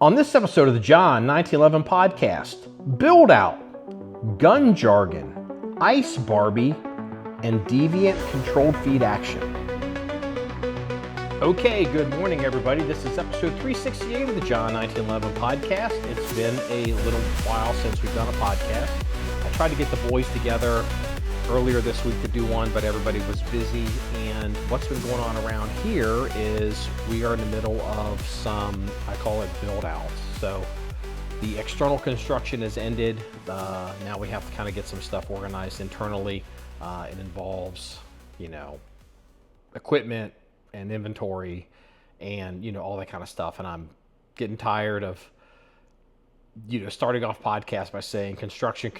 On this episode of the John 1911 Podcast, build out, gun jargon, ice Barbie, and deviant controlled feed action. Okay, good morning everybody. This is episode 368 of the John 1911 Podcast. It's been a little while since we've done a podcast. I tried to get the boys together earlier this week to do one, but everybody was busy. And what's been going on around here is we are in the middle of some, I call it build outs. So the external construction has ended. Now we have to kind of get some stuff organized internally. It involves, equipment and inventory and, all that kind of stuff. And I'm getting tired of, starting off podcasts by saying construction.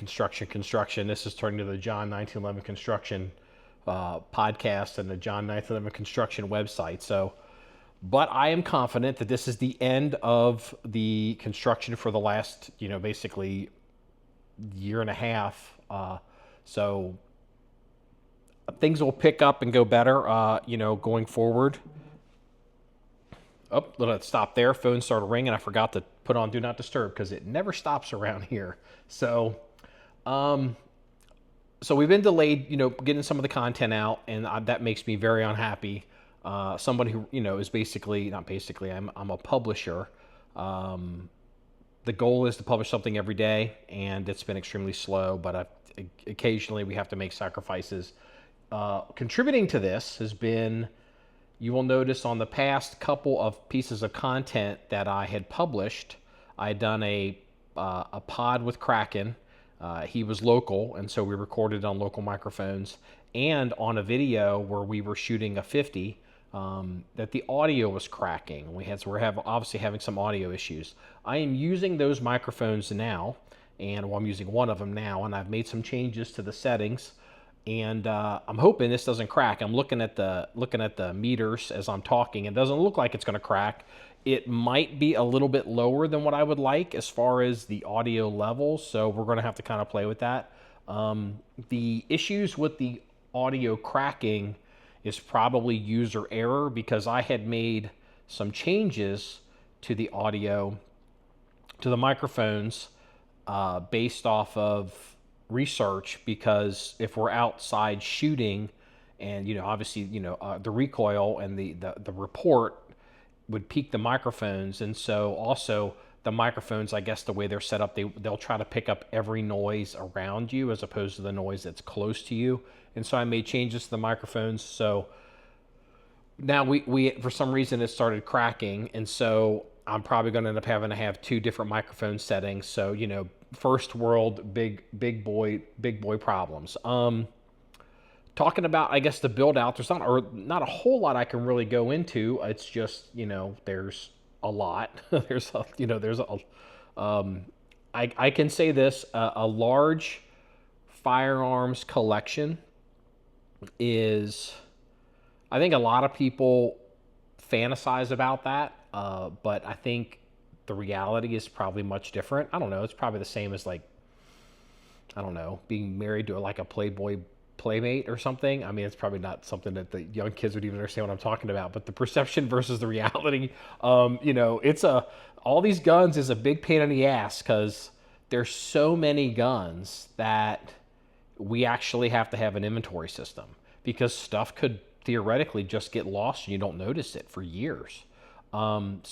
This is turning to the John 1911 Construction podcast and the John 1911 Construction website. But I am confident that this is the end of the construction for the last, basically year and a half. So things will pick up and go better, going forward. Oh, let it stop there. Phone started ringing. I forgot to put on Do Not Disturb because it never stops around here. So we've been delayed, getting some of the content out, and that makes me very unhappy. Somebody who, is I'm a publisher. The goal is to publish something every day, and it's been extremely slow, but occasionally we have to make sacrifices. Contributing to this has been, you will notice on the past couple of pieces of content that I had published, I had done a pod with Kraken. He was local, and so we recorded on local microphones, and on a video where we were shooting a 50, that the audio was cracking. We're obviously having some audio issues. I am using those microphones now, and I'm using one of them now, and I've made some changes to the settings. And I'm hoping this doesn't crack. I'm looking at the meters as I'm talking. It doesn't look like it's going to crack. It might be a little bit lower than what I would like as far as the audio level, so we're going to have to kind of play with that. The issues with the audio cracking is probably user error because I had made some changes to the audio, to the microphones, based off of research, because if we're outside shooting and obviously the recoil and the report would peak the microphones, and so also the microphones, I guess the way they're set up, they'll try to pick up every noise around you as opposed to the noise that's close to you. And so I made changes to the microphones, so now we for some reason it started cracking, and so I'm probably going to end up having to have two different microphone settings. So first world big boy problems. Talking about, I guess, the build out, there's not a whole lot I can really go into. It's just there's a lot. I can say this: a large firearms collection is, I think a lot of people fantasize about that, but I think the reality is probably much different. I don't know. It's probably the same as being married to a Playboy playmate or something. I mean, it's probably not something that the young kids would even understand what I'm talking about, but the perception versus the reality, all these guns is a big pain in the ass because there's so many guns that we actually have to have an inventory system because stuff could theoretically just get lost and you don't notice it for years. And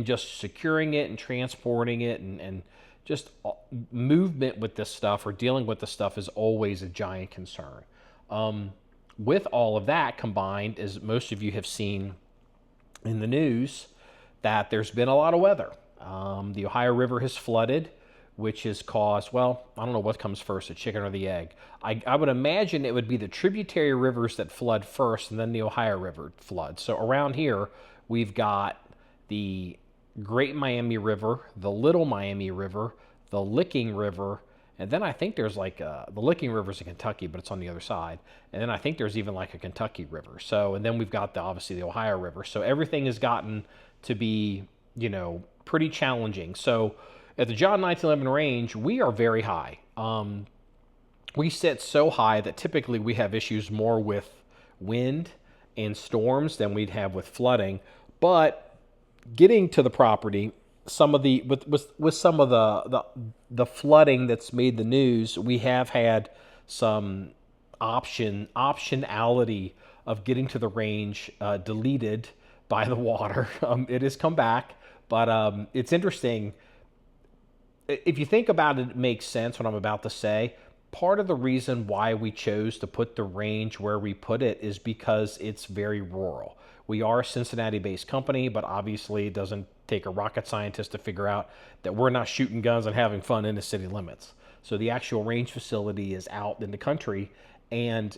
just securing it and transporting it and just movement with this stuff or dealing with this stuff is always a giant concern. With all of that combined, as most of you have seen in the news, that there's been a lot of weather. The Ohio River has flooded, which has caused, I don't know what comes first, the chicken or the egg. I would imagine it would be the tributary rivers that flood first and then the Ohio River floods. So around here, we've got the Great Miami River, the Little Miami River, the Licking River, and then I think there's the Licking River's in Kentucky, but it's on the other side. And then I think there's even a Kentucky River. So, and then we've got obviously the Ohio River. So everything has gotten to be, pretty challenging. So at the John 1911 range, we are very high. We sit so high that typically we have issues more with wind and storms than we'd have with flooding. But getting to the property, some of the with some of the flooding that's made the news, we have had some optionality of getting to the range deleted by the water. It has come back, but it's interesting. If you think about it, it makes sense what I'm about to say. Part of the reason why we chose to put the range where we put it is because it's very rural. We are a Cincinnati-based company, but obviously it doesn't take a rocket scientist to figure out that we're not shooting guns and having fun in the city limits. So the actual range facility is out in the country, and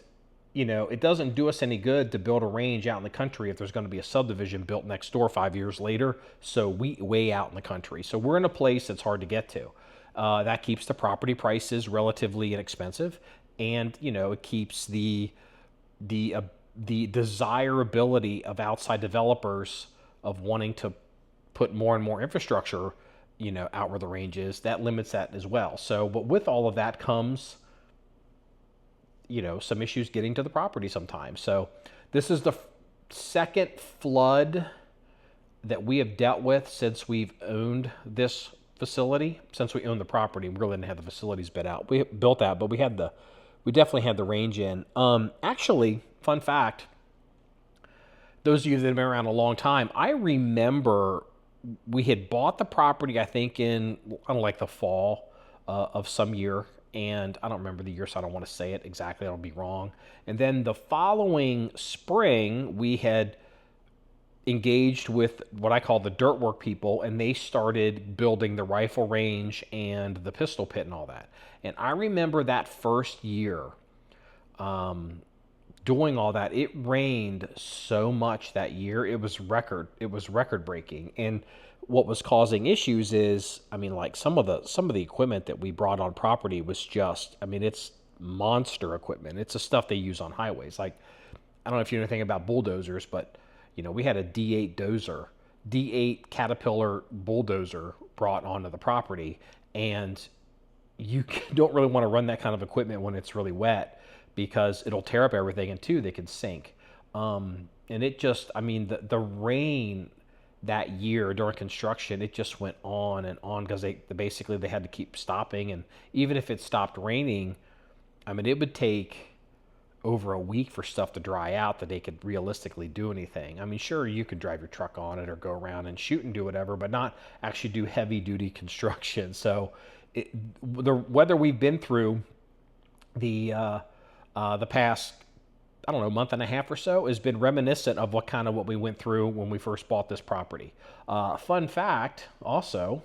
it doesn't do us any good to build a range out in the country if there's going to be a subdivision built next door 5 years later. So we way out in the country. So we're in a place that's hard to get to. That keeps the property prices relatively inexpensive, and it keeps the desirability of outside developers of wanting to put more and more infrastructure, out where the range is. That limits that as well. So, but with all of that comes, some issues getting to the property sometimes. So this is the second flood that we have dealt with since we've owned this facility. Since we owned the property, we really didn't have the facilities built out, but we definitely had the range in. Actually, fun fact, those of you that have been around a long time, I remember we had bought the property, I think in, the fall of some year. And I don't remember the year, so I don't want to say it exactly. I'll be wrong. And then the following spring, we had engaged with what I call the dirt work people, and they started building the rifle range and the pistol pit and all that. And I remember that first year doing all that. It rained so much that year. It was record breaking. And what was causing issues is, some of the equipment that we brought on property was just, it's monster equipment. It's the stuff they use on highways. Like, I don't know if you know anything about bulldozers, but we had a D8 Caterpillar bulldozer brought onto the property, and you don't really want to run that kind of equipment when it's really wet because it'll tear up everything, and two, they can sink. And it just, the rain that year during construction, it just went on and on because they had to keep stopping. And even if it stopped raining, it would take over a week for stuff to dry out that they could realistically do anything. Sure, you could drive your truck on it or go around and shoot and do whatever, but not actually do heavy duty construction. So the weather we've been through the past, month and a half or so has been reminiscent of what we went through when we first bought this property. Fun fact, also,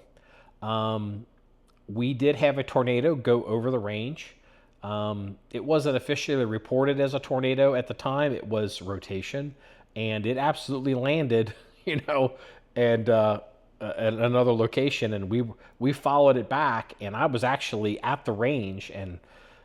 we did have a tornado go over the range. It wasn't officially reported as a tornado at the time. It was rotation, and it absolutely landed, and at another location, and we followed it back, and I was actually at the range, and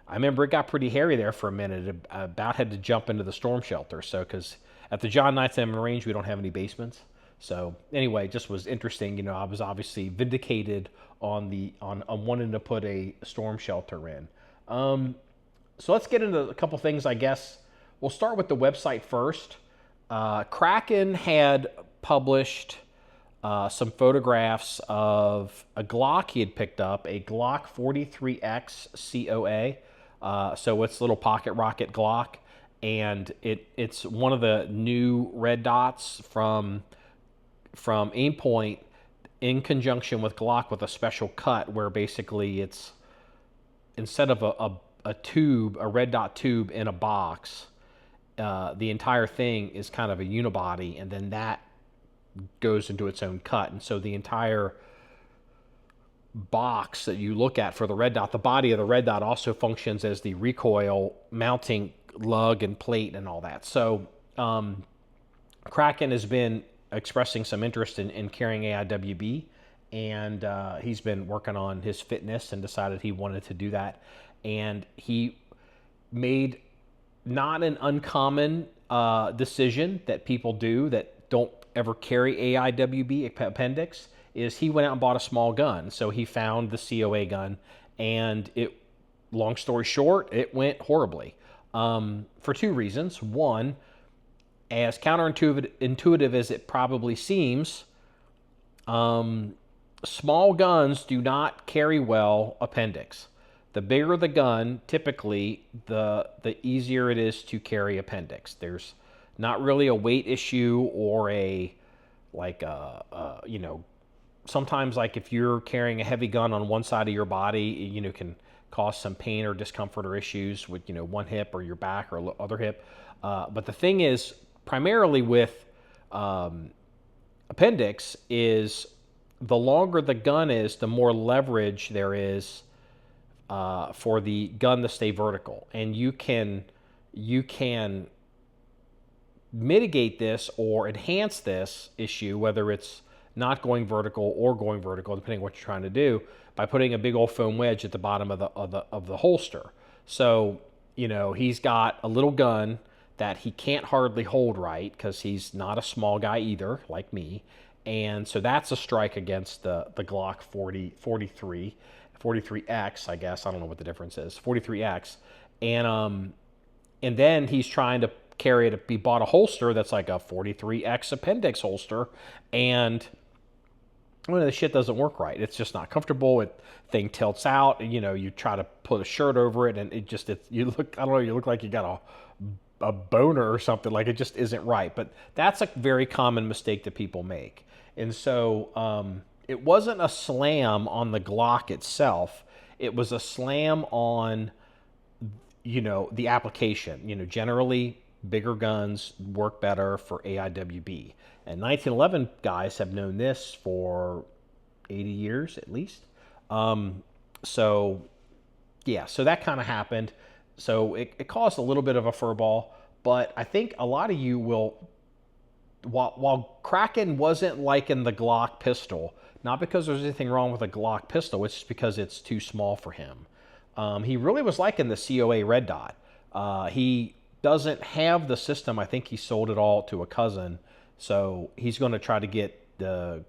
I remember it got pretty hairy there for a minute. I about had to jump into the storm shelter. So, because at the John1911 range, we don't have any basements. So anyway, just was interesting. I was obviously vindicated on wanting to put a storm shelter in. So let's get into a couple things, I guess. We'll start with the website first. Kraken had published some photographs of a Glock he had picked up, a Glock 43X COA. So it's a little pocket rocket Glock, and it's one of the new red dots from Aimpoint in conjunction with Glock with a special cut where basically it's, instead of a red dot tube in a box, the entire thing is kind of a unibody, and then that goes into its own cut. And so the entire box that you look at for the red dot, the body of the red dot also functions as the recoil mounting lug and plate and all that. So Kraken has been expressing some interest in carrying AIWB, and he's been working on his fitness and decided he wanted to do that. And he made not an uncommon decision that people do that don't ever carry AIWB appendix, is he went out and bought a small gun. So he found the COA gun, and long story short, it went horribly for two reasons. One, as counterintuitive as it probably seems, Small guns do not carry well appendix. The bigger the gun, typically, the easier it is to carry appendix. There's not really a weight issue or a like sometimes like if you're carrying a heavy gun on one side of your body, can cause some pain or discomfort or issues with one hip or your back or other hip. But the thing is, primarily with appendix is the longer the gun is, the more leverage there is for the gun to stay vertical, and you can mitigate this or enhance this issue, whether it's not going vertical or going vertical, depending on what you're trying to do, by putting a big old foam wedge at the bottom of the holster. So he's got a little gun that he can't hardly hold right because he's not a small guy either, like me. And so that's a strike against the Glock 43X, I guess. I don't know what the difference is. 43X. And then he's trying to carry it. He bought a holster that's like a 43X appendix holster, and the shit doesn't work right. It's just not comfortable. Thing tilts out. You try to put a shirt over it, and you look like you got a boner or something. Like, it just isn't right. But that's a very common mistake that people make. And so it wasn't a slam on the Glock itself. It was a slam on, the application. Generally, bigger guns work better for AIWB. And 1911 guys have known this for 80 years at least. So that kind of happened. So it caused a little bit of a furball. But I think a lot of you will, while Kraken wasn't liking the Glock pistol, not because there's anything wrong with a Glock pistol, it's just because it's too small for him. He really was liking the COA Red Dot. He doesn't have the system. I think he sold it all to a cousin. So he's going to try to get the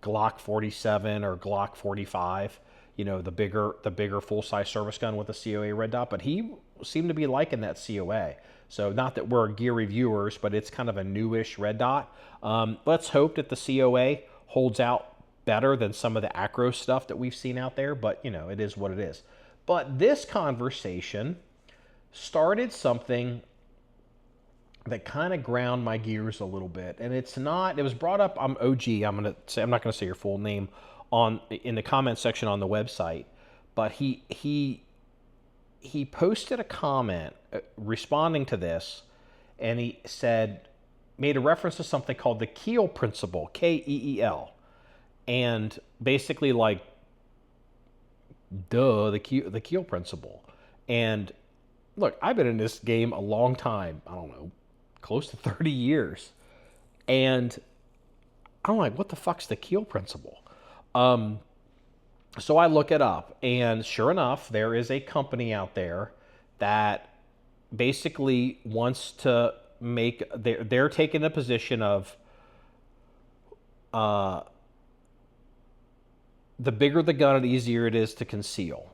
Glock 47 or Glock 45, the bigger full-size service gun with a COA Red Dot. But he seemed to be liking that COA. So not that we're gear reviewers, but it's kind of a newish red dot. Let's hope that the COA holds out better than some of the acro stuff that we've seen out there, but it is what it is. But this conversation started something that kind of ground my gears a little bit, and it was brought up. I'm not going to say your full name in the comment section on the website, but he posted a comment responding to this, and he made a reference to something called the Keel principle, Keel, and basically like, the Keel principle. And look, I've been in this game a long time. I don't know, close to 30 years, and I'm like, what the fuck's the Keel principle? So I look it up, and sure enough, there is a company out there that basically wants to they're taking a position of the bigger the gun, the easier it is to conceal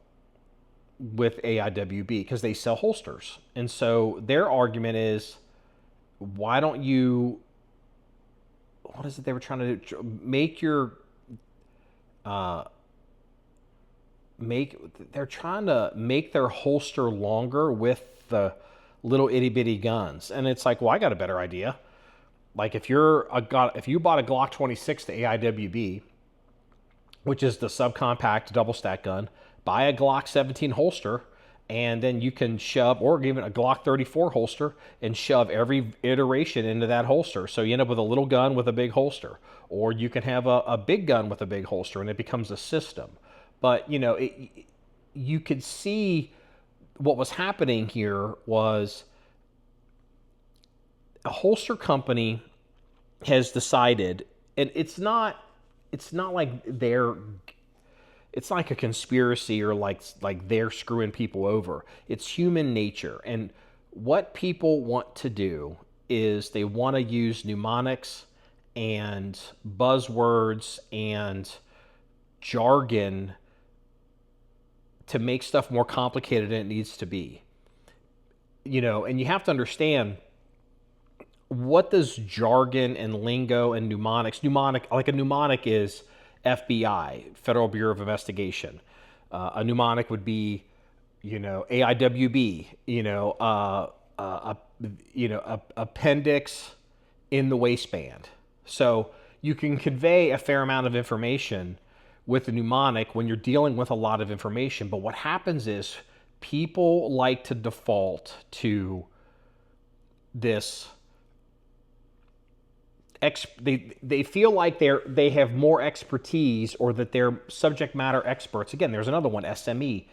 with AIWB because they sell holsters. And so their argument is, why don't you, what is it they were trying to do? They're trying to make their holster longer with the little itty bitty guns. And it's like, well, I got a better idea. Like if you bought a Glock 26 to AIWB, which is the subcompact double stack gun, buy a Glock 17 holster, and then you can shove, or even a Glock 34 holster, and shove every iteration into that holster. So you end up with a little gun with a big holster. Or you can have a big gun with a big holster, and it becomes a system. But, you could see what was happening here was a holster company has decided, and it's not like it's like a conspiracy or like they're screwing people over. It's human nature. And what people want to do is they want to use mnemonics and buzzwords and jargon to make stuff more complicated than it needs to be. And you have to understand, what does jargon and lingo and mnemonics, like a mnemonic is FBI, Federal Bureau of Investigation. A mnemonic would be, AIWB, appendix in the waistband. So you can convey a fair amount of information with a mnemonic when you're dealing with a lot of information. But what happens is people like to default to this. They feel like they have more expertise, or that they're subject matter experts. Again, there's another one, SME,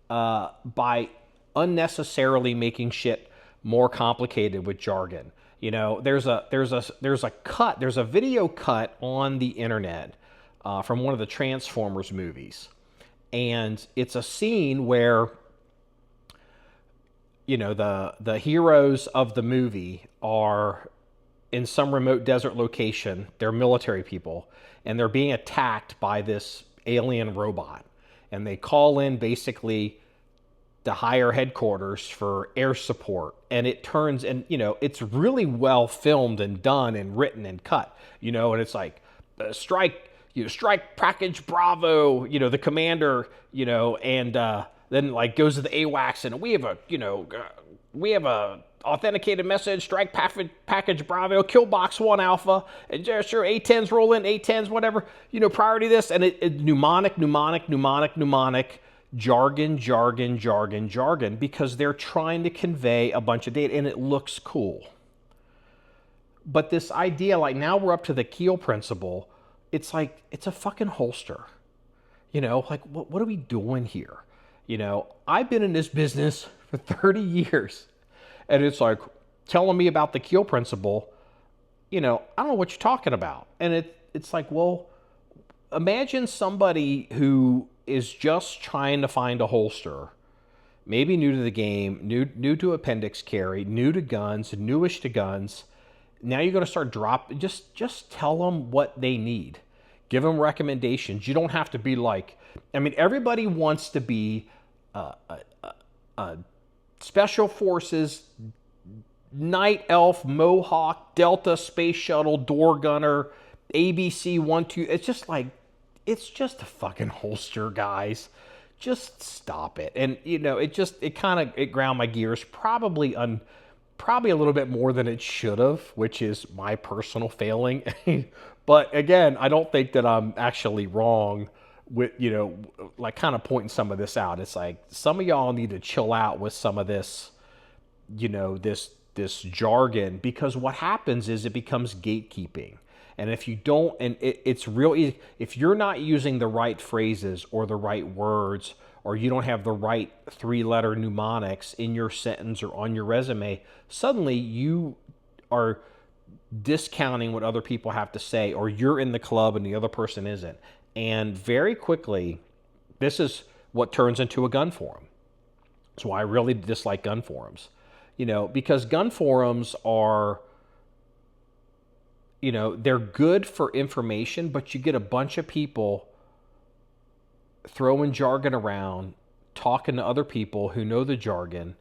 by unnecessarily making shit more complicated with jargon. There's a video cut on the internet from one of the Transformers movies, and it's a scene where the heroes of the movie are in some remote desert location. They're military people, and they're being attacked by this alien robot. And they call in basically the higher headquarters for air support. And it turns, and it's really well filmed and done and written and cut. And it's like strike package Bravo. The commander. And then like goes to the AWACS, and we have a authenticated message, strike package Bravo, kill box 1 Alpha, and sure, A10s roll in, A10s, whatever, priority this, and it mnemonic, jargon, because they're trying to convey a bunch of data, and it looks cool. But this idea, like now we're up to the Keel principle, it's like, it's a fucking holster. Like, what are we doing here? I've been in this business for 30 years. And it's like, telling me about the Keel principle, I don't know what you're talking about. And it's like, well, imagine somebody who is just trying to find a holster, maybe new to the game, new to appendix carry, new to guns, newish to guns. Now you're going to start just tell them what they need. Give them recommendations. You don't have to be like, everybody wants to be Special Forces, Night Elf, Mohawk, Delta, Space Shuttle, Door Gunner, ABC 1-2. It's just like, it's just a fucking holster, guys. Just stop it. And, it ground my gears, probably a little bit more than it should have, which is my personal failing. But again, I don't think that I'm actually wrong with, like kind of pointing some of this out. It's like, some of y'all need to chill out with some of this, this jargon, because what happens is it becomes gatekeeping. And if you don't, and it's real easy, if you're not using the right phrases or the right words, or you don't have the right 3-letter mnemonics in your sentence or on your resume, suddenly you are discounting what other people have to say, or you're in the club and the other person isn't. And very quickly, this is what turns into a gun forum. That's why I really dislike gun forums. Because gun forums are, they're good for information, but you get a bunch of people throwing jargon around, talking to other people who know the jargon,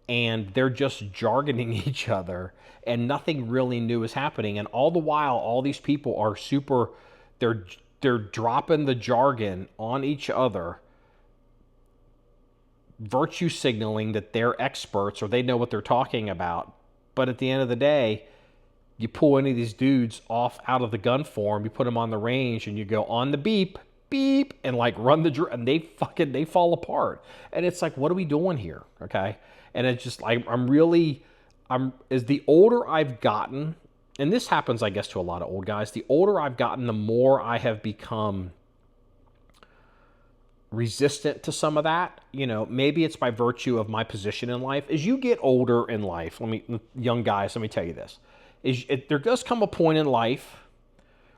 and they're just jargoning each other, and nothing really new is happening. And all the while, all these people are they're dropping the jargon on each other, virtue signaling that they're experts or they know what they're talking about. But at the end of the day, you pull any of these dudes out of the gun form, you put them on the range, and you go on the beep, and like run and they fall apart. And it's like, what are we doing here? Okay. And it's just like, as the older I've gotten, and this happens, I guess, to a lot of old guys, the older I've gotten, the more I have become resistant to some of that. Maybe it's by virtue of my position in life. As you get older in life, young guys, let me tell you this. There does come a point in life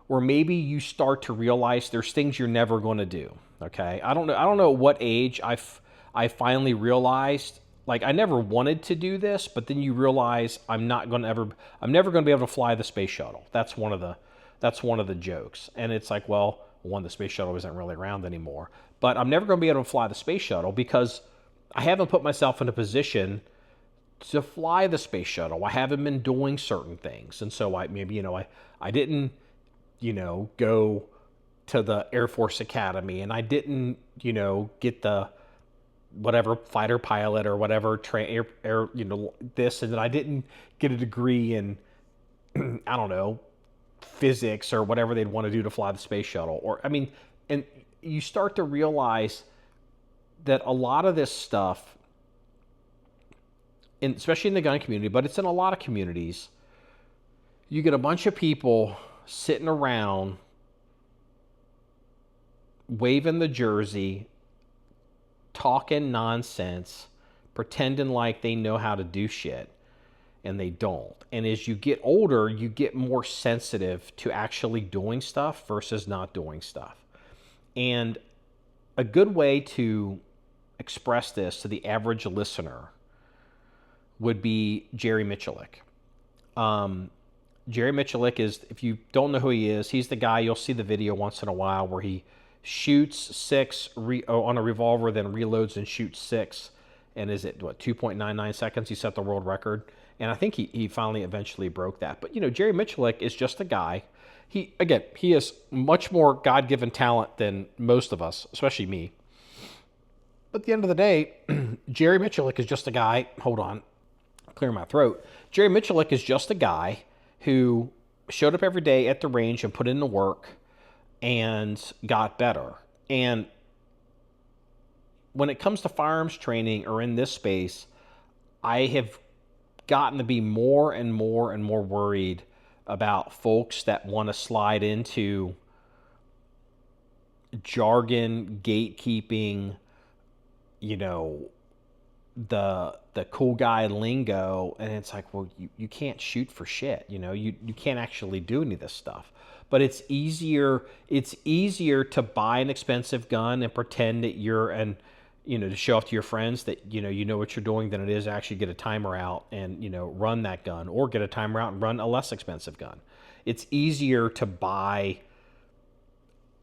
where maybe you start to realize there's things you're never going to do. Okay? I don't know at what age I finally realized, like, I never wanted to do this, but then you realize I'm never going to be able to fly the space shuttle. That's one of the jokes. And it's like, well, one, the space shuttle isn't really around anymore, but I'm never going to be able to fly the space shuttle because I haven't put myself in a position to fly the space shuttle. I haven't been doing certain things. And so I didn't, go to the Air Force Academy, and I didn't, get the whatever fighter pilot or whatever this, and then I didn't get a degree in I don't know, physics or whatever they'd want to do to fly the space shuttle. And you start to realize that a lot of this stuff, especially in the gun community, but it's in a lot of communities, you get a bunch of people sitting around waving the jersey, talking nonsense, pretending like they know how to do shit, and they don't. And as you get older, you get more sensitive to actually doing stuff versus not doing stuff. And a good way to express this to the average listener would be Jerry Miculek. Jerry Miculek is, if you don't know who he is, he's the guy, you'll see the video once in a while where he shoots six on a revolver, then reloads and shoots six. And is it, 2.99 seconds? He set the world record. And I think he finally eventually broke that. But, Jerry Miculek is just a guy. He has much more God-given talent than most of us, especially me. But at the end of the day, Jerry Miculek is just a guy. Hold on. Clear my throat. Jerry Miculek is just a guy who showed up every day at the range and put in the work and got better. And when it comes to firearms training or in this space, I have gotten to be more and more and more worried about folks that want to slide into jargon, gatekeeping, the cool guy lingo, and it's like, well, you can't shoot for shit, you can't actually do any of this stuff. But it's easier to buy an expensive gun and pretend that you're to show off to your friends that you know what you're doing than it is to actually get a timer out and run that gun, or get a timer out and run a less expensive gun. It's easier to buy.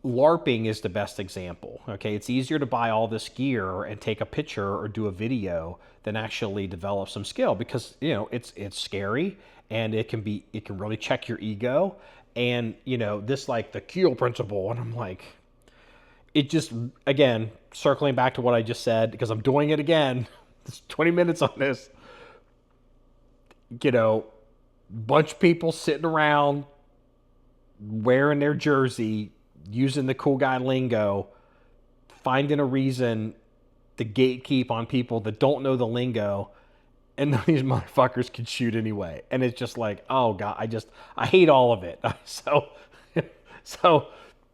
LARPing is the best example. Okay, it's easier to buy all this gear and take a picture or do a video than actually develop some skill, because it's scary, and it can really check your ego, and this, like, the Keel principle, and I'm like, it just, again, circling back to what I just said, because I'm doing it again. It's 20 minutes on this. Bunch of people sitting around wearing their jersey, using the cool guy lingo, finding a reason to gatekeep on people that don't know the lingo, and none of these motherfuckers can shoot anyway. And it's just like, oh God, I hate all of it. So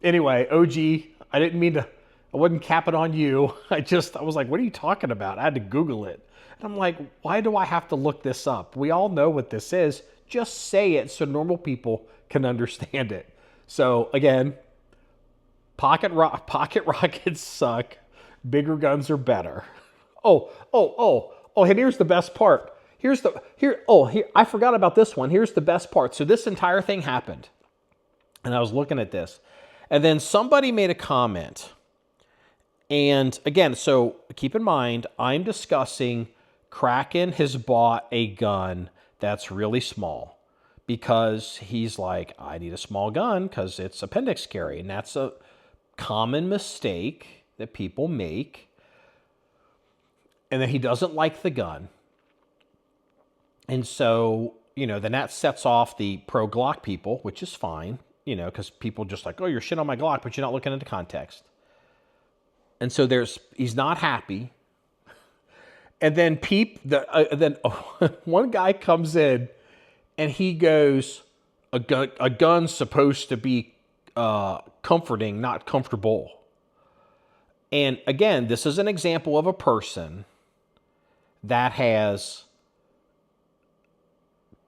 anyway, OG, I wasn't capping on you. I was like, what are you talking about? I had to Google it. And I'm like, why do I have to look this up? We all know what this is. Just say it so normal people can understand it. So again, pocket rockets suck. Bigger guns are better. Oh, and here's the best part. I forgot about this one. Here's the best part. So this entire thing happened, and I was looking at this, and then somebody made a comment. And again, so keep in mind, I'm discussing Kraken has bought a gun that's really small because he's like, I need a small gun because it's appendix carry. And that's a common mistake that people make. And then he doesn't like the gun. And so, then that sets off the pro Glock people, which is fine, because people just like, oh, you're shit on my Glock, but you're not looking into context. And so he's not happy. And then one guy comes in and he goes, a gun's supposed to be comforting, not comfortable. And again, this is an example of a person that has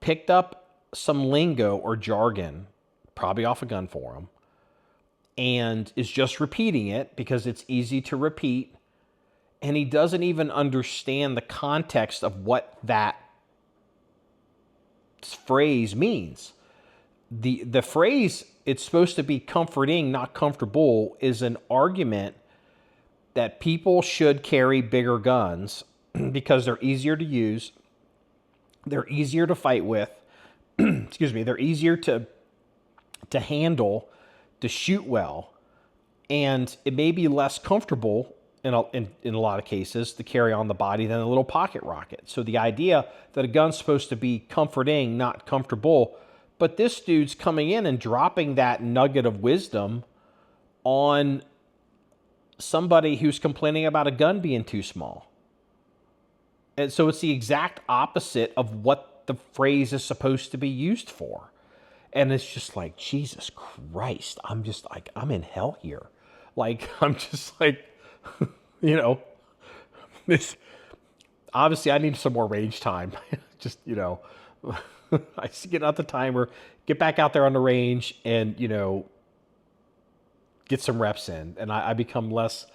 picked up some lingo or jargon, probably off a gun forum, and is just repeating it because it's easy to repeat. And he doesn't even understand the context of what that phrase means. The phrase, it's supposed to be comforting, not comfortable, is an argument that people should carry bigger guns because they're easier to use, They're easier to fight with. Excuse me. They're easier to handle, to shoot well, and it may be less comfortable in a lot of cases to carry on the body than a little pocket rocket. So the idea that a gun's supposed to be comforting, not comfortable, but this dude's coming in and dropping that nugget of wisdom on somebody who's complaining about a gun being too small. And so it's the exact opposite of what the phrase is supposed to be used for. And it's just like, Jesus Christ, I'm just like, I'm in hell here. Like, I'm just like, you know, this, obviously I need some more range time. Just, you know, I get out the timer, get back out there on the range and, you know, get some reps in. And I become less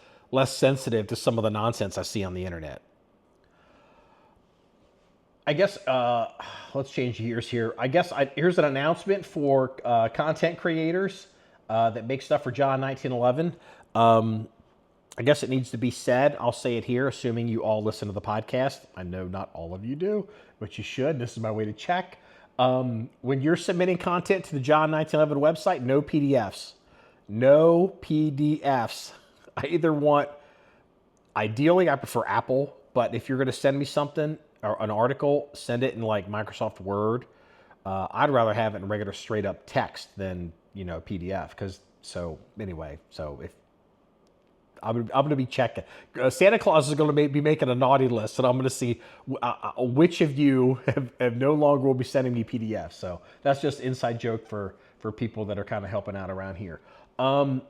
sensitive to some of the nonsense I see on the internet. I guess, let's change gears here. I guess here's an announcement for content creators that make stuff for John1911. I guess it needs to be said. I'll say it here, assuming you all listen to the podcast. I know not all of you do, but you should. This is my way to check. When you're submitting content to the John1911 website, no PDFs. No PDFs. Ideally, I prefer Apple, but if you're going to send me something, or an article, send it in like Microsoft Word. I'd rather have it in regular straight up text than, you know, PDF. So if I'm going to be checking, Santa Claus is going to be making a naughty list, and I'm going to see which of you have no longer will be sending me PDFs. So that's just inside joke for people that are kind of helping out around here. I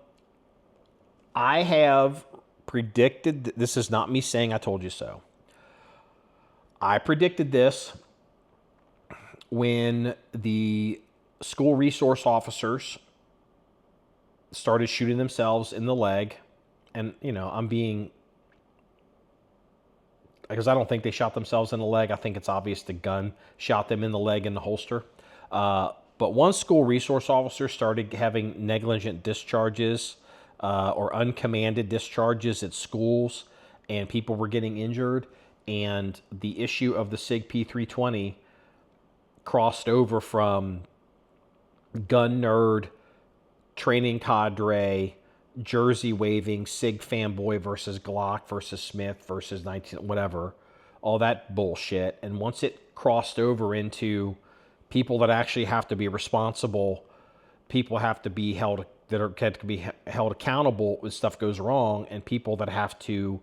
have predicted, this is not me saying I told you so. I predicted this when the school resource officers started shooting themselves in the leg. And, you know, because I don't think they shot themselves in the leg. I think it's obvious the gun shot them in the leg in the holster. But one school resource officer started having negligent discharges or uncommanded discharges at schools, and people were getting injured. And the issue of the SIG P320 crossed over from gun nerd, training cadre, jersey waving, SIG fanboy versus Glock versus Smith versus 19, whatever, all that bullshit. And once it crossed over into people that actually have to be responsible, people have to be held accountable when stuff goes wrong, and people that have to,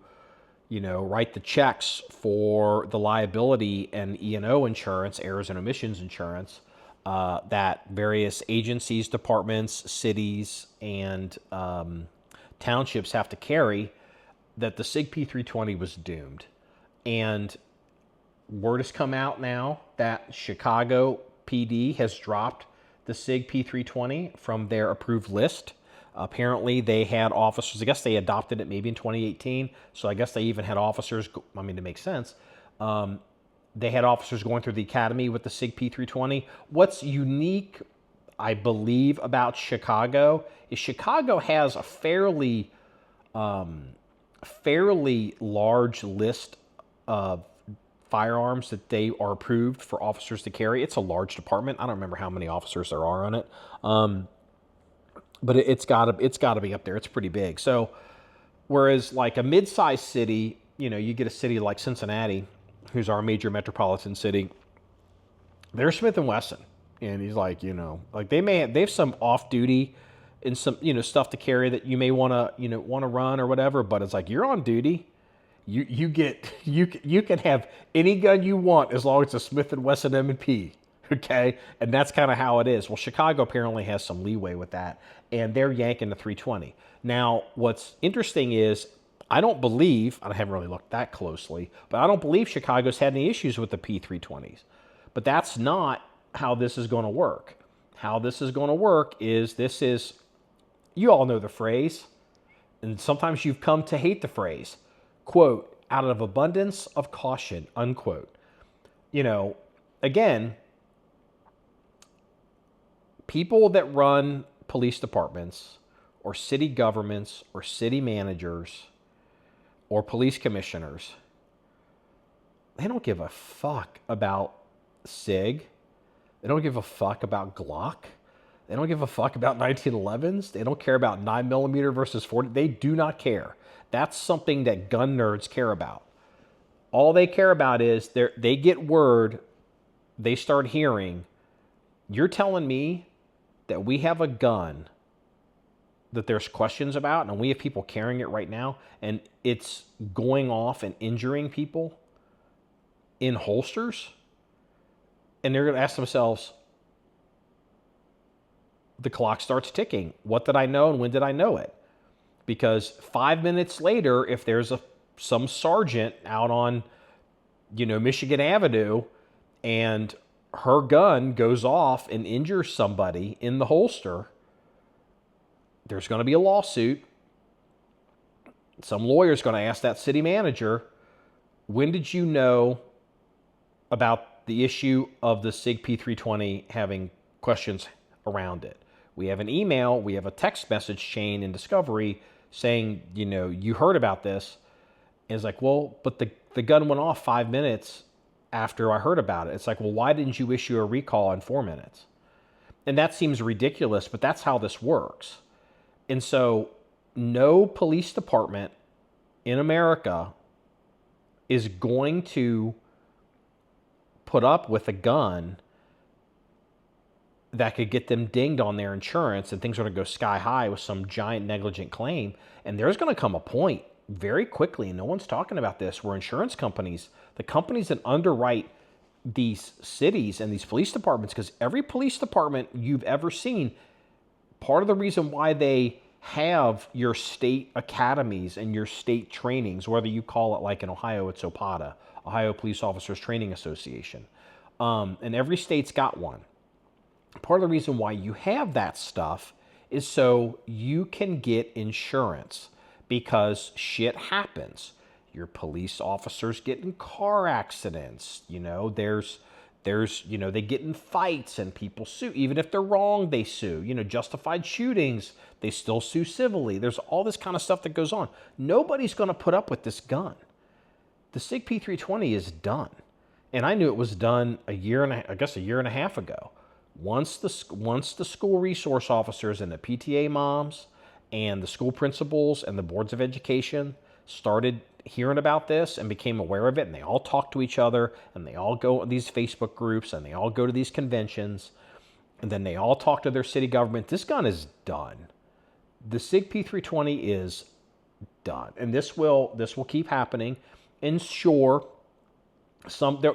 you know, write the checks for the liability and E&O insurance, errors and omissions insurance, that various agencies, departments, cities, and townships have to carry, that the SIG P320 was doomed. And word has come out now that Chicago PD has dropped the SIG P320 from their approved list. Apparently, they had officers, I guess they adopted it maybe in 2018, so I guess they even had officers, I mean, to make sense, they had officers going through the academy with the SIG P320. What's unique, I believe, about Chicago is Chicago has a fairly large list of firearms that they are approved for officers to carry. It's a large department. I don't remember how many officers there are on it. But it's got to be up there. It's pretty big. So whereas like a mid-sized city, you know, you get a city like Cincinnati, who's our major metropolitan city, they're Smith & Wesson. And he's like, you know, like they have some off-duty and some, you know, stuff to carry that you may want to run or whatever, but it's like, you're on duty. You can have any gun you want as long as it's a Smith & Wesson M&P. Okay, and that's kind of how it is. Well, Chicago apparently has some leeway with that, and they're yanking the 320. Now, what's interesting is I haven't really looked that closely, but I don't believe Chicago's had any issues with the P320s. But that's not how this is going to work. How this is going to work is you all know the phrase, and sometimes you've come to hate the phrase, quote, out of abundance of caution, unquote. You know, again, people that run police departments or city governments or city managers or police commissioners, they don't give a fuck about SIG. They don't give a fuck about Glock. They don't give a fuck about 1911s. They don't care about 9mm versus 40. They do not care. That's something that gun nerds care about. All they care about is they get word, they start hearing, you're telling me that we have a gun that there's questions about and we have people carrying it right now and it's going off and injuring people in holsters? And they're going to ask themselves, the clock starts ticking. What did I know and when did I know it? Because 5 minutes later, if there's some sergeant out on, Michigan Avenue and her gun goes off and injures somebody in the holster, there's going to be a lawsuit. Some lawyer's going to ask that city manager, when did you know about the issue of the SIG P320 having questions around it? We have an email, we have a text message chain in Discovery saying, you heard about this. And it's like, well, but the gun went off 5 minutes after I heard about it. It's like, well, why didn't you issue a recall in 4 minutes? And that seems ridiculous, but that's how this works. And so no police department in America is going to put up with a gun that could get them dinged on their insurance and things are going to go sky high with some giant negligent claim. And there's going to come a point very quickly, and no one's talking about this, where insurance companies, the companies that underwrite these cities and these police departments, because every police department you've ever seen, part of the reason why they have your state academies and your state trainings, whether you call it like in Ohio, it's OPATA, Ohio Police Officers Training Association, and every state's got one. Part of the reason why you have that stuff is so you can get insurance, because shit happens. Your police officers get in car accidents. There's they get in fights and people sue. Even if they're wrong, they sue. Justified shootings, they still sue civilly. There's all this kind of stuff that goes on. Nobody's going to put up with this gun. The SIG P320 is done. And I knew it was done a year and a half ago. Once the school resource officers and the PTA moms and the school principals and the boards of education started hearing about this and became aware of it, and they all talk to each other, and they all go to these Facebook groups, and they all go to these conventions, and then they all talk to their city government, this gun is done. The SIG P320 is done. And this will keep happening. And sure,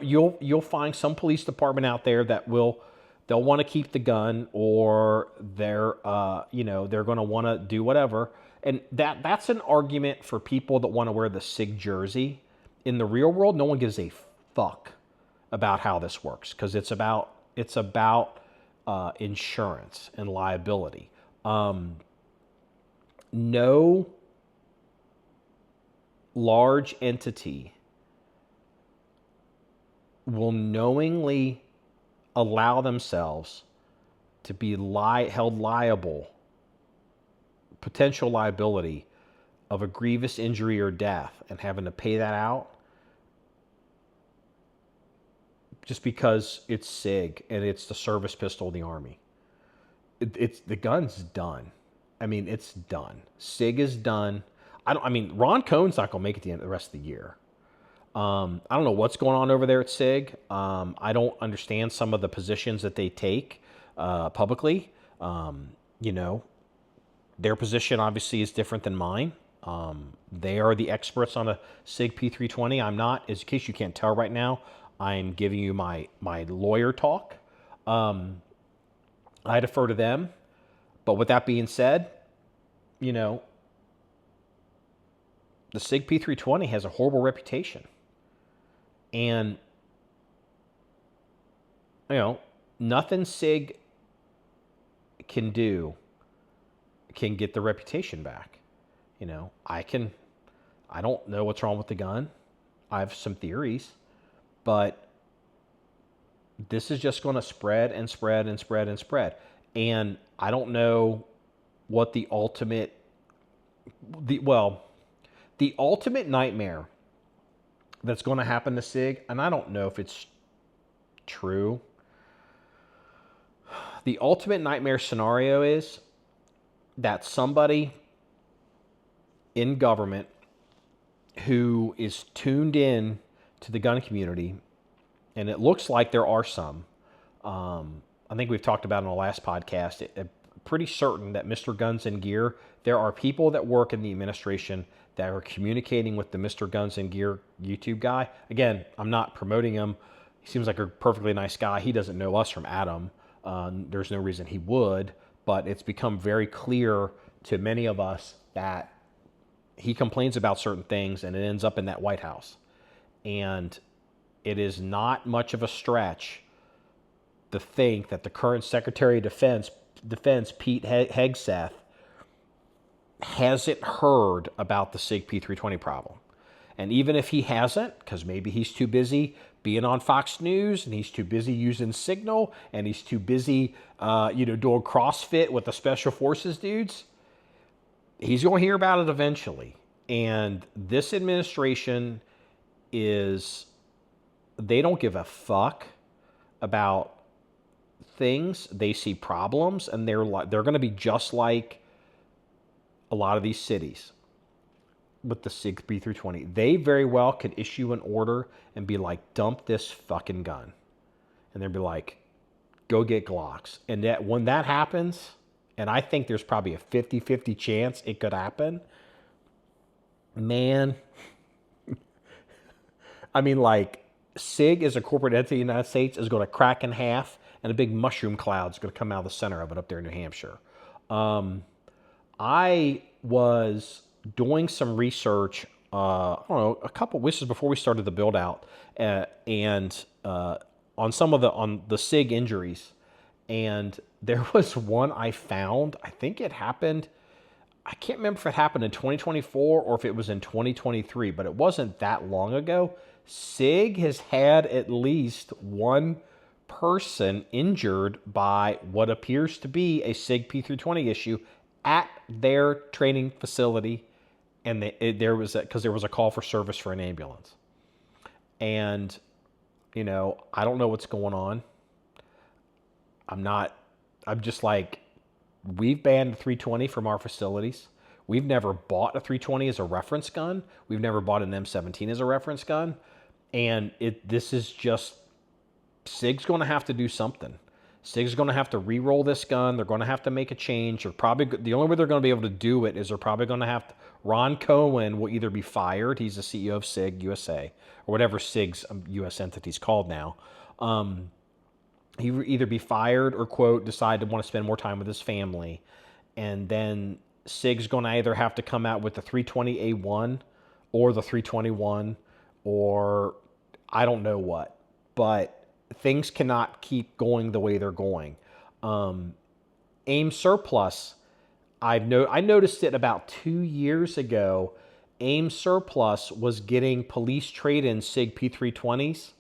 you'll find some police department out there that they'll want to keep the gun, or they're going to want to do whatever. And that's an argument for people that want to wear the SIG jersey. In the real world, no one gives a fuck about how this works, because it's about insurance and liability. No large entity will knowingly allow themselves to be held liable, potential liability of a grievous injury or death, and having to pay that out just because it's SIG and it's the service pistol of the Army. It's the gun's done. I mean, it's done. SIG is done. Ron Cohn's not going to make it the rest of the year. I don't know what's going on over there at SIG. I don't understand some of the positions that they take publicly. Their position obviously is different than mine. They are the experts on a SIG P320. I'm not. In case you can't tell right now, I'm giving you my lawyer talk. I defer to them. But with that being said, the SIG P320 has a horrible reputation. And, nothing SIG can do can get the reputation back. I don't know what's wrong with the gun. I have some theories, but this is just going to spread and spread and spread and spread. And I don't know what the ultimate nightmare that's going to happen to SIG, and I don't know if it's true. The ultimate nightmare scenario is that somebody in government who is tuned in to the gun community, and it looks like there are some. I think we've talked about in the last podcast, pretty certain that Mr. Guns and Gear, there are people that work in the administration that are communicating with the Mr. Guns and Gear YouTube guy. Again, I'm not promoting him. He seems like a perfectly nice guy. He doesn't know us from Adam. There's no reason he would, but it's become very clear to many of us that he complains about certain things and it ends up in that White House. And it is not much of a stretch to think that the current Secretary of Defense Pete Hegseth, hasn't heard about the SIG P320 problem. And even if he hasn't, because maybe he's too busy being on Fox News and he's too busy using Signal and he's too busy, doing CrossFit with the Special Forces dudes, he's going to hear about it eventually. And this administration they don't give a fuck about things. They see problems, and they're going to be just like a lot of these cities with the SIG P320. They very well could issue an order and be like, dump this fucking gun. And they'd be like, go get Glocks. And when that happens, and I think there's probably a 50-50 chance it could happen, man, I mean, like, SIG as a corporate entity in the United States is going to crack in half, and a big mushroom cloud is going to come out of the center of it up there in New Hampshire. I was doing some research, I don't know, a couple weeks before we started the build out, and on the SIG injuries. And there was one I found, I think it happened, I can't remember if it happened in 2024 or if it was in 2023, but it wasn't that long ago. SIG has had at least one person injured by what appears to be a SIG P320 issue at their training facility, and there was a call for service for an ambulance. And I don't know what's going on. I'm just like, we've banned the 320 from our facilities. We've never bought a 320 as a reference gun. We've never bought an M17 as a reference gun. And this is just, SIG's going to have to do something. SIG's going to have to re-roll this gun. They're going to have to make a change. The only way they're going to be able to do it is they're probably going to have to, Ron Cohen will either be fired, he's the CEO of SIG USA, or whatever SIG's U.S. entity's called now. He would either be fired or, quote, decide to want to spend more time with his family. And then SIG's going to either have to come out with the 320A1 or the 321 or I don't know what. But things cannot keep going the way they're going. AIM surplus, I noticed it about 2 years ago. AIM surplus was getting police trade-in SIG P320s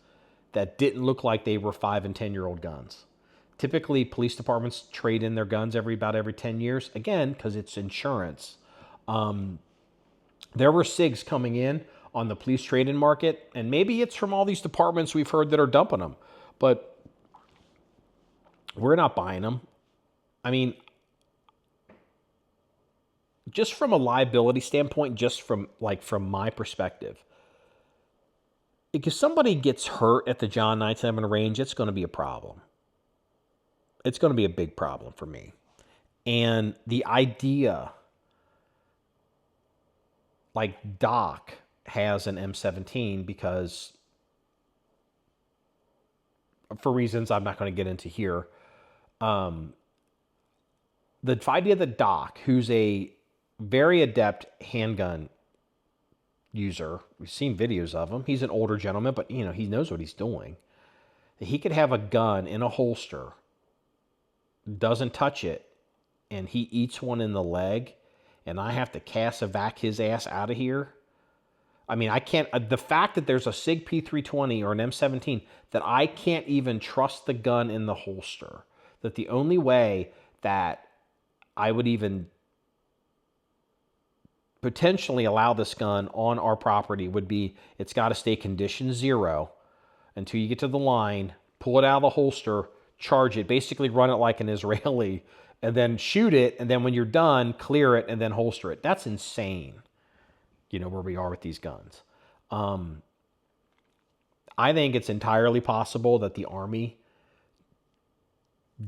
that didn't look like they were 5 and 10-year-old guns. Typically, police departments trade in their guns about every 10 years, again, because it's insurance. There were SIGs coming in on the police trade-in market, and maybe it's from all these departments we've heard that are dumping them, but we're not buying them. I mean, just from a liability standpoint, just from my perspective, if somebody gets hurt at the John1911 range, it's going to be a problem. It's going to be a big problem for me. And the idea, like Doc has an M17 because, for reasons I'm not going to get into here, the idea that Doc, who's a very adept handgun user, we've seen videos of him, he's an older gentleman, but he knows what he's doing. He could have a gun in a holster, doesn't touch it, and he eats one in the leg, and I have to casevac his ass out of here. I mean, I can't, the fact that there's a SIG P320 or an M17, that I can't even trust the gun in the holster, that the only way that I would even potentially allow this gun on our property would be, it's got to stay condition 0 until you get to the line, pull it out of the holster, charge it, basically run it like an Israeli, and then shoot it, and then when you're done, clear it, and then holster it. That's insane, where we are with these guns. I think it's entirely possible that the Army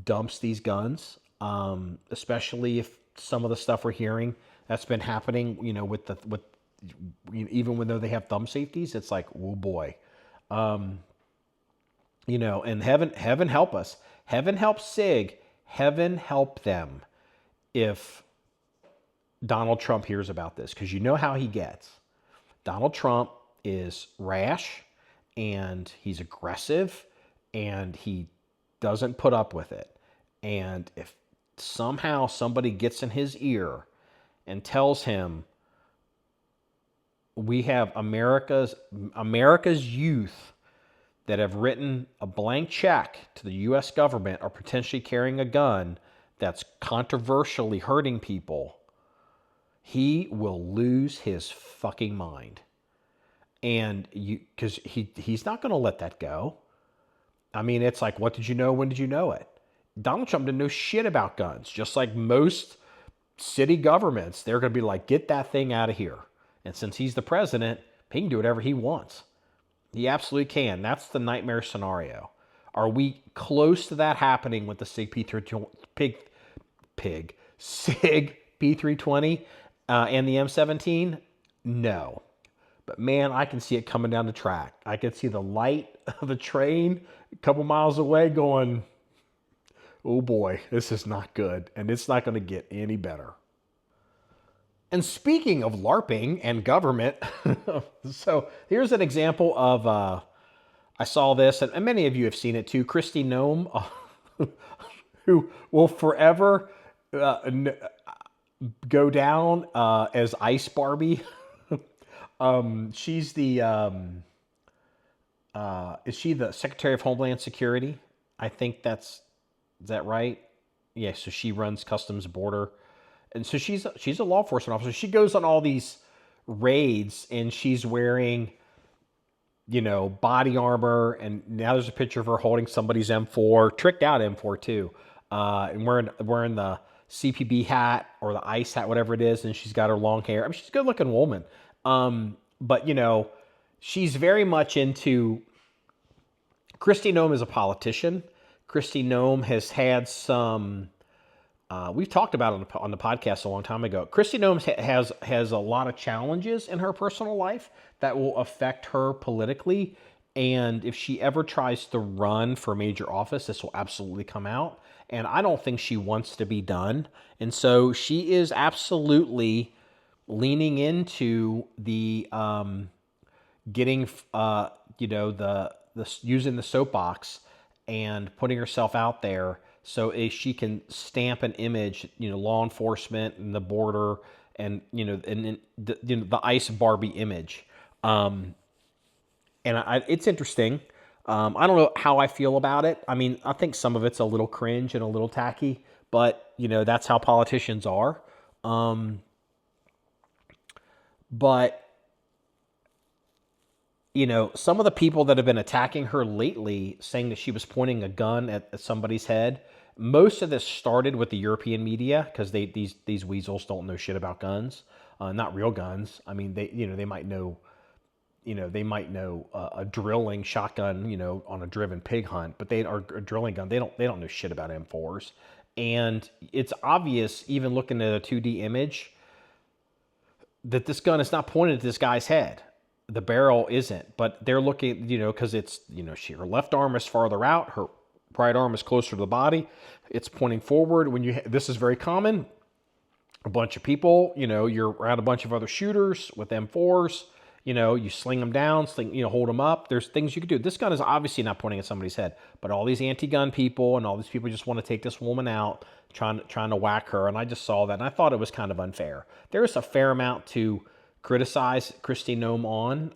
dumps these guns, especially if some of the stuff we're hearing that's been happening, even though they have thumb safeties, it's like, oh boy. And heaven help us. Heaven help SIG. Heaven help them if Donald Trump hears about this, because you know how he gets. Donald Trump is rash, and he's aggressive, and he doesn't put up with it. And if somehow somebody gets in his ear and tells him, we have America's youth that have written a blank check to the U.S. government are potentially carrying a gun that's controversially hurting people, he will lose his fucking mind. And because he's not going to let that go. I mean, it's like, what did you know? When did you know it? Donald Trump didn't know shit about guns. Just like most city governments, they're going to be like, get that thing out of here. And since he's the president, he can do whatever he wants. He absolutely can. That's the nightmare scenario. Are we close to that happening with the SIG P320 and the M17? No. But man, I can see it coming down the track. I can see the light of the train a couple miles away going, oh boy, this is not good. And it's not going to get any better. And speaking of LARPing and government, so here's an example of, I saw this, and many of you have seen it too, Kristi Noem, who will forever go down as Ice Barbie. She's the, is she the Secretary of Homeland Security? I think is that right? Yeah, so she runs Customs Border. And so she's a law enforcement officer. She goes on all these raids, and she's wearing, body armor. And now there's a picture of her holding somebody's M4, tricked out M4 too, and wearing the CPB hat or the ICE hat, whatever it is. And she's got her long hair. I mean, she's a good-looking woman. But she's very much into. Kristi Noem is a politician. Kristi Noem has had some. We've talked about it on the podcast a long time ago. Kristi Noem has a lot of challenges in her personal life that will affect her politically. And if she ever tries to run for major office, this will absolutely come out. And I don't think she wants to be done. And so she is absolutely leaning into the getting, the using the soapbox and putting herself out there. So she can stamp an image, law enforcement and the border, and the Ice Barbie image, it's interesting. I don't know how I feel about it. I mean, I think some of it's a little cringe and a little tacky, but that's how politicians are. But some of the people that have been attacking her lately, saying that she was pointing a gun at somebody's head. Most of this started with the European media, because these weasels don't know shit about guns, not real guns. I mean, they might know, a drilling shotgun, on a driven pig hunt, but they are a drilling gun. They don't know shit about M4s, and it's obvious even looking at a 2D image that this gun is not pointed at this guy's head. The barrel isn't, but they're looking, because it's, her left arm is farther out, her right arm is closer to the body. It's pointing forward. This is very common. A bunch of people, you're around a bunch of other shooters with M4s, you sling them down, hold them up. There's things you can do. This gun is obviously not pointing at somebody's head, but all these anti-gun people and all these people just want to take this woman out, trying to whack her. And I just saw that, and I thought it was kind of unfair. There's a fair amount to criticize Kristi Noem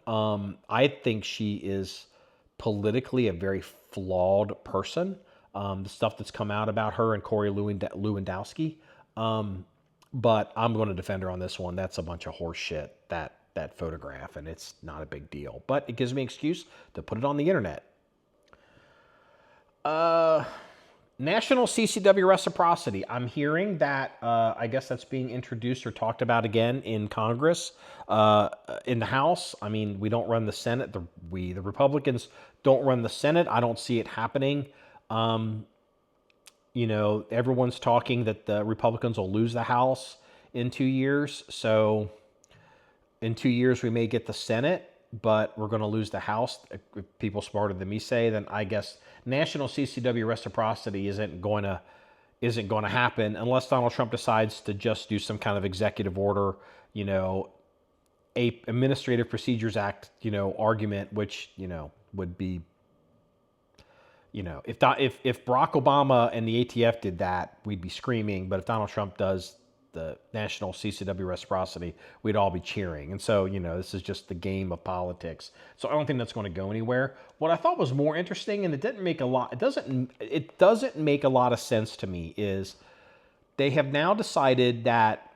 on. I think she is politically a very flawed person. The stuff that's come out about her and Corey Lewandowski. But I'm going to defend her on this one. That's a bunch of horse shit, that photograph, and it's not a big deal. But it gives me an excuse to put it on the internet. National CCW reciprocity. I'm hearing that I guess that's being introduced or talked about again in Congress, in the House. I mean, we don't run the Senate. The Republicans don't run the Senate. I don't see it happening. Everyone's talking that the Republicans will lose the House in 2 years. So in 2 years, we may get the Senate, but we're going to lose the House. If people smarter than me say, then I guess national CCW reciprocity isn't going to happen unless Donald Trump decides to just do some kind of executive order, a Administrative Procedures Act, argument, which, would be, if Barack Obama and the ATF did that, we'd be screaming. But if Donald Trump does the national CCW reciprocity, we'd all be cheering. And so, this is just the game of politics. So I don't think that's going to go anywhere. What I thought was more interesting, and it doesn't make a lot of sense to me, is they have now decided that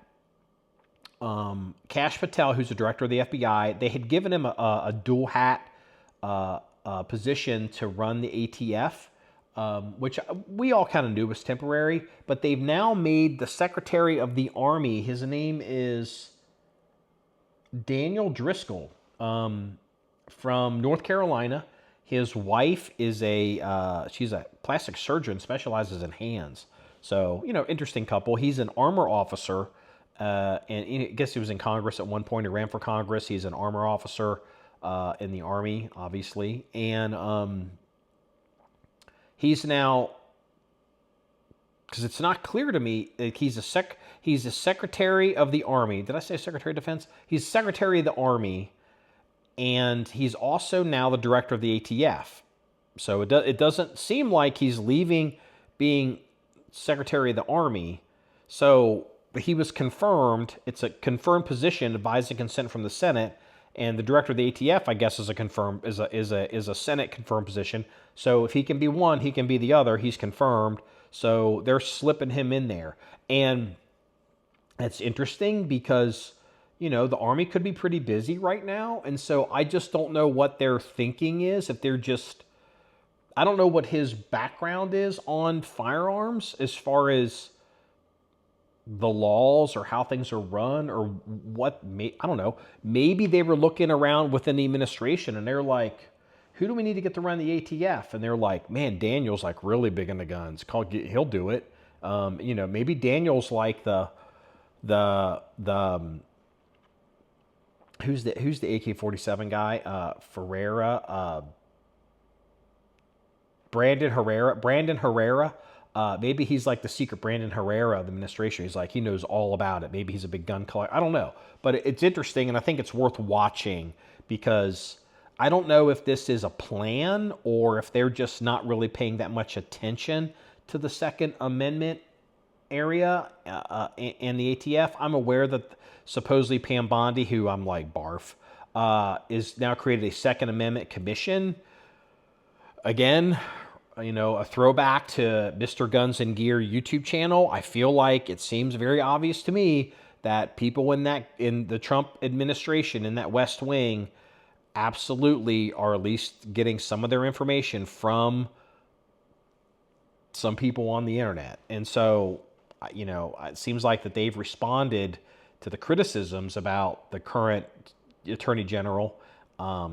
Kash Patel, who's the director of the FBI, they had given him a dual hat position to run the ATF. Which we all kind of knew was temporary, but they've now made the Secretary of the Army, his name is Daniel Driscoll, from North Carolina. His wife is she's a plastic surgeon, specializes in hands. So, interesting couple. He's an armor officer, and I guess he was in Congress at one point. He ran for Congress. He's an armor officer in the Army, obviously. And he's now, because it's not clear to me, he's a Secretary of the Army. Did I say Secretary of Defense? He's Secretary of the Army, and he's also now the director of the ATF. So it doesn't seem like he's leaving being Secretary of the Army. So he was confirmed. It's a confirmed position, advising consent from the Senate. And the director of the ATF, I guess, is a Senate confirmed position. So if he can be one, he can be the other. He's confirmed. So they're slipping him in there. And that's interesting because, the Army could be pretty busy right now. And so I just don't know what their thinking is. If they're just, I don't know what his background is on firearms as far as the laws or how things are run or what, I don't know. Maybe they were looking around within the administration and they're like, who do we need to get to run the ATF? And they're like, man, Daniel's like really big into guns. He'll do it. Maybe Daniel's like the who's the AK-47 guy? Brandon Herrera. Maybe he's like the secret Brandon Herrera of the administration. He's like, he knows all about it. Maybe he's a big gun collector. I don't know. But it's interesting, and I think it's worth watching because I don't know if this is a plan or if they're just not really paying that much attention to the Second Amendment area and the ATF. I'm aware that supposedly Pam Bondi, who I'm like, barf, is now created a Second Amendment Commission. Again, a throwback to Mr. Guns and Gear YouTube channel. I feel like it seems very obvious to me that people in the Trump administration, in that West Wing, absolutely are at least getting some of their information from some people on the internet. And so, it seems like that they've responded to the criticisms about the current Attorney General.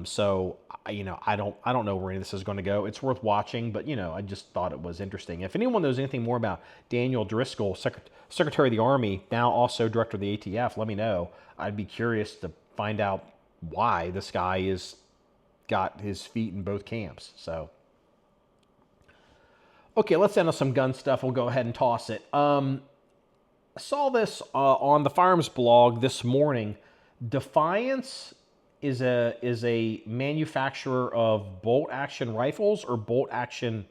So, I don't know where any of this is going to go. It's worth watching, but, I just thought it was interesting. If anyone knows anything more about Daniel Driscoll, Secretary of the Army, now also Director of the ATF, let me know. I'd be curious to find out why this guy is got his feet in both camps. So, okay, let's end on some gun stuff. We'll go ahead and toss it. I saw this on the Firearms blog this morning. Defiance is a manufacturer of bolt action rifles or bolt gun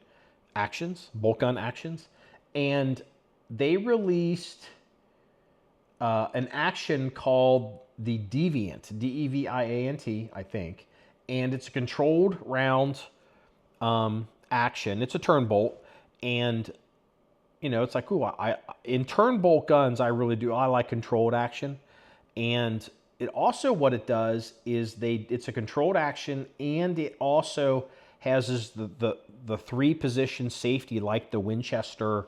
actions, and they released an action called the Deviant, Deviant, I think, and it's a controlled round action. It's a turn bolt, and it's like, ooh, in turn bolt guns, I like controlled action, and it also, what it does is it's a controlled action, and it also has is the 3-position safety like the Winchester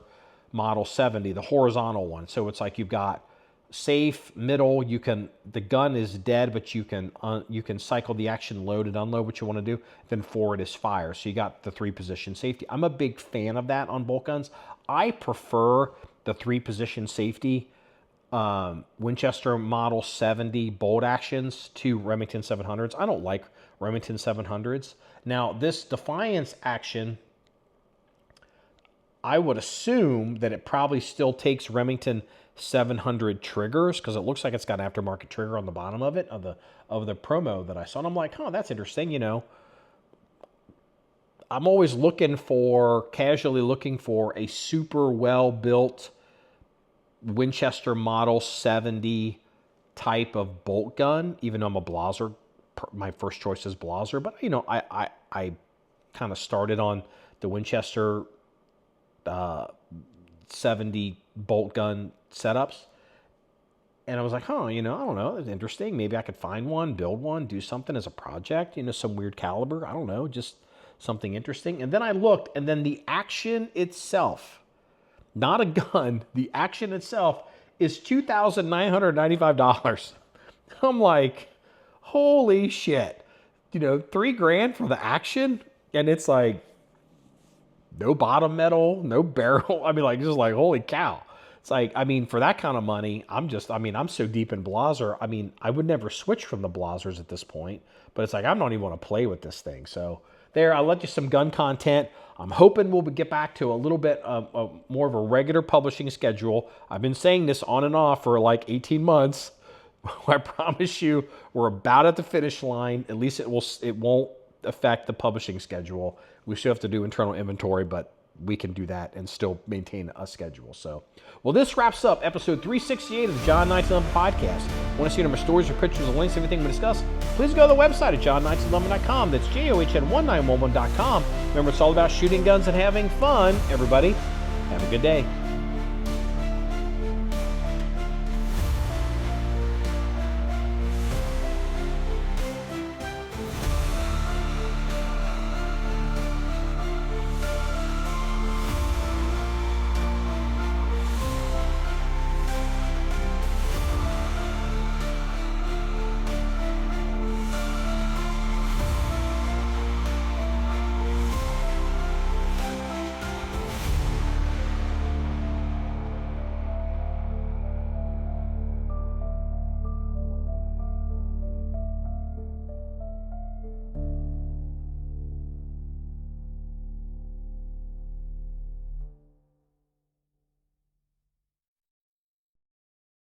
Model 70, the horizontal one. So it's like you've got safe, middle, the gun is dead, but you can cycle the action, load and unload what you want to do. Then forward is fire. So you got the 3-position safety. I'm a big fan of that on bolt guns. I prefer the 3-position safety Winchester Model 70 bolt actions to Remington 700s. I don't like Remington 700s. Now this Defiance action, I would assume that it probably still takes Remington 700 triggers, because it looks like it's got an aftermarket trigger on the bottom of it, of the promo that I saw. And I'm like, that's interesting. I'm always casually looking for a super well-built Winchester Model 70 type of bolt gun, even though I'm a Blaser. My first choice is Blaser, but I kind of started on the Winchester 70 bolt gun setups, and I was like, I don't know, it's interesting. Maybe I could find one, build one, do something as a project, some weird caliber. I don't know, just something interesting. And then I looked, and then the action itself, not a gun, the action itself is $2,995. I'm like, holy shit, $3,000 for the action, and it's like no bottom metal, no barrel. Just like, holy cow. It's like, for that kind of money, I'm so deep in Blaser. I would never switch from the Blasers at this point, but it's like, I'm not even want to play with this thing. So there, I'll let you some gun content. I'm hoping we'll get back to a little bit more of a regular publishing schedule. I've been saying this on and off for like 18 months. I promise you, we're about at the finish line. At least it won't affect the publishing schedule. We still have to do internal inventory, but we can do that and still maintain a schedule. So, well, this wraps up episode 368 of the John1911 Podcast. Want to see more stories or pictures or links, everything we discussed? Please go to the website at John1911.com. That's JOHN1911.com. Remember, it's all about shooting guns and having fun. Everybody, have a good day.